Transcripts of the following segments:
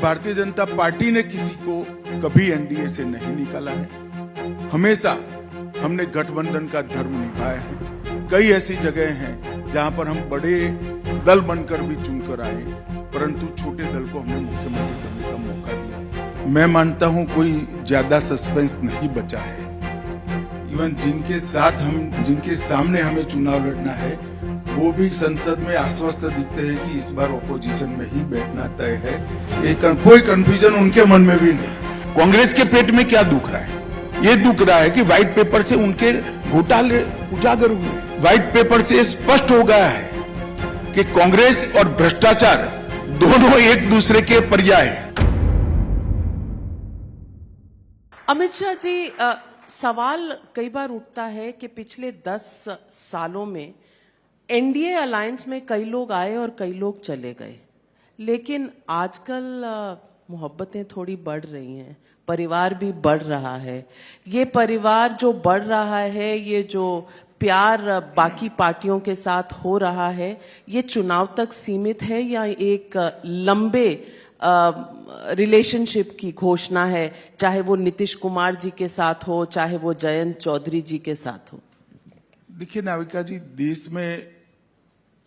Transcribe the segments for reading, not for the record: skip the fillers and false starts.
Bharatiya Janata party ने किसी को कभी एनडीए से नहीं निकाला है। हमेशा हमने गठबंधन का धर्म निभाया है। कई ऐसी जगह हैं जहां पर हम बड़े दल बनकर भी चुनकर आए, परंतु छोटे दल को हमने मुख्यमंत्री बनने का मौका दिया। मैं मानता हूं कोई ज्यादा सस्पेंस नहीं बचा है। इवन जिनके सामने हमें चुनाव लड़ना है वो भी संसद में आश्वस्त दिखते हैं कि इस बार ओपोजिशन में ही बैठना तय है। कोई कंफ्यूजन उनके मन में भी नहीं। कांग्रेस के पेट में क्या दुख रहा है? ये दुख रहा है कि व्हाइट पेपर से उनके घोटाले उजागर हुए। व्हाइट पेपर से स्पष्ट हो गया है कि कांग्रेस और भ्रष्टाचार दोनों एक दूसरे के पर्याय हैं। अमित शाह जी, सवाल कई बार उठता है कि पिछले 10 सालों में एनडीए अलायंस में कई लोग आए और कई लोग चले गए, लेकिन आजकल मोहब्बतें थोड़ी बढ़ रही हैं, परिवार भी बढ़ रहा है। ये परिवार जो बढ़ रहा है, ये जो प्यार बाकी पार्टियों के साथ हो रहा है, ये चुनाव तक सीमित है या एक लंबे रिलेशनशिप की घोषणा है, चाहे वो नीतीश कुमार जी के साथ हो, चाहे वो जयंत चौधरी जी के साथ हो? देखिए नाविका जी, देश में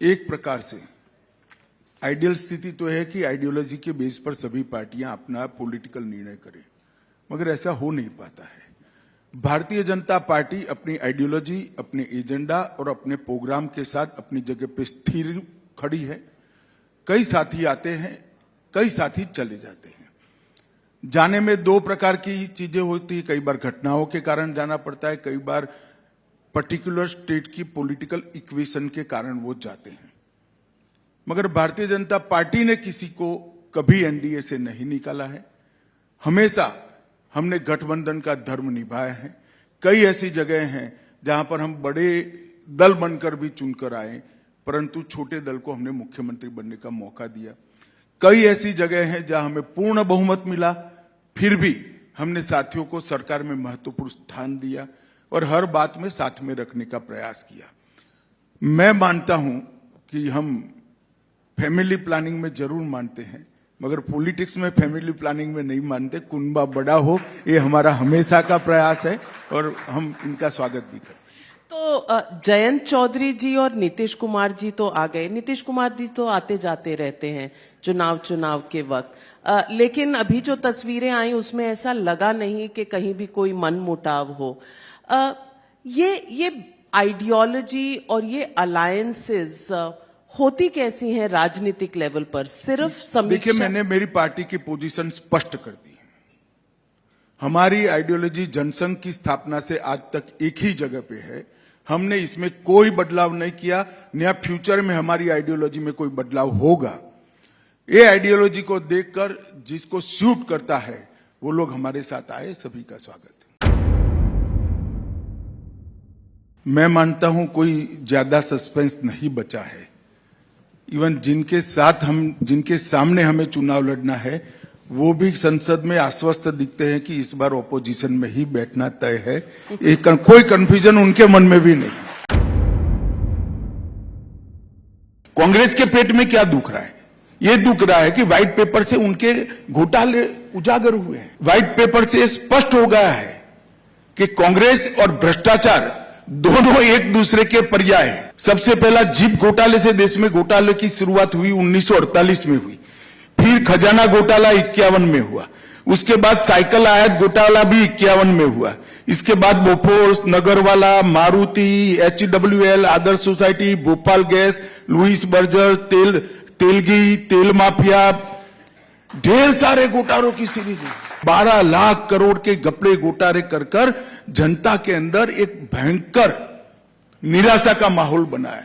एक प्रकार से आइडियल स्थिति तो है कि आइडियोलॉजी के बेस पर सभी पार्टियां अपना पॉलिटिकल निर्णय करें, मगर ऐसा हो नहीं पाता है। भारतीय जनता पार्टी अपनी आइडियोलॉजी, अपने एजेंडा और अपने प्रोग्राम के साथ अपनी जगह पे स्थिर खड़ी है। कई साथी आते हैं, कई साथी चले जाते हैं। जाने में दो प्रकार की चीजें होती है। कई बार घटनाओं के कारण जाना पड़ता है, कई बार पर्टिकुलर स्टेट की पॉलिटिकल इक्वेशन के कारण वो जाते हैं। मगर भारतीय जनता पार्टी ने किसी को कभी एनडीए से नहीं निकाला है। हमेशा हमने गठबंधन का धर्म निभाया है। कई ऐसी जगह हैं जहां पर हम बड़े दल बनकर भी चुनकर आए, परंतु छोटे दल को हमने मुख्यमंत्री बनने का मौका दिया। कई ऐसी जगह हैं जहां हमें पूर्ण बहुमत मिला, फिर भी हमने साथियों को सरकार में महत्वपूर्ण स्थान दिया और हर बात में साथ में रखने का प्रयास किया। मैं मानता हूं कि हम फैमिली प्लानिंग में जरूर मानते हैं, मगर पॉलिटिक्स में फैमिली प्लानिंग में नहीं मानते। कुनबा बड़ा हो, ये हमारा हमेशा का प्रयास है और हम इनका स्वागत भी करते हैं। तो जयंत चौधरी जी और नीतीश कुमार जी तो आ गए। नीतीश कुमार जी तो आते जाते रहते हैं चुनाव के वक्त, लेकिन अभी जो तस्वीरें आई उसमें ऐसा लगा नहीं कि कहीं भी कोई मनमुटाव हो। ये आइडियोलॉजी और ये अलायंसेस होती कैसी हैं राजनीतिक लेवल पर? सिर्फ समीक्षा? देखिए, मैंने मेरी पार्टी की पोजीशन स्पष्ट कर दी है। हमारी आइडियोलॉजी जनसंघ की स्थापना से आज तक एक ही जगह पे है। हमने इसमें कोई बदलाव नहीं किया, नया फ्यूचर में हमारी आइडियोलॉजी में कोई बदलाव होगा। ये आइडियोलॉजी को देखकर जिसको सूट करता है वो लोग हमारे साथ आए, सभी का स्वागत है। मैं मानता हूं कोई ज्यादा सस्पेंस नहीं बचा है। इवन जिनके सामने हमें चुनाव लड़ना है वो भी संसद में आश्वस्त दिखते हैं कि इस बार ओपोजिशन में ही बैठना तय है। कोई कंफ्यूजन उनके मन में भी नहीं। कांग्रेस के पेट में क्या दुख रहा है? ये दुख रहा है कि व्हाइट पेपर से उनके घोटाले उजागर हुए हैं। व्हाइट पेपर से स्पष्ट हो गया है कि कांग्रेस और भ्रष्टाचार दोनों एक दूसरे के पर्याय हैं। सबसे पहला जीप घोटाले से देश में घोटाले की शुरुआत हुई 1948 में हुई, फिर खजाना घोटाला 51 में हुआ, उसके बाद साइकिल आयात घोटाला भी 51 में हुआ, इसके बाद Bofors, Nagarwala, Maruti, HWL, Adarsh society, Bhopal gas, Louis Berger, Telgi, तेल माफिया, ढेर सारे घोटालों की सीरीज है। 12 लाख करोड़ के घपले घोटाले कर जनता के अंदर एक भयंकर निराशा का माहौल बना है।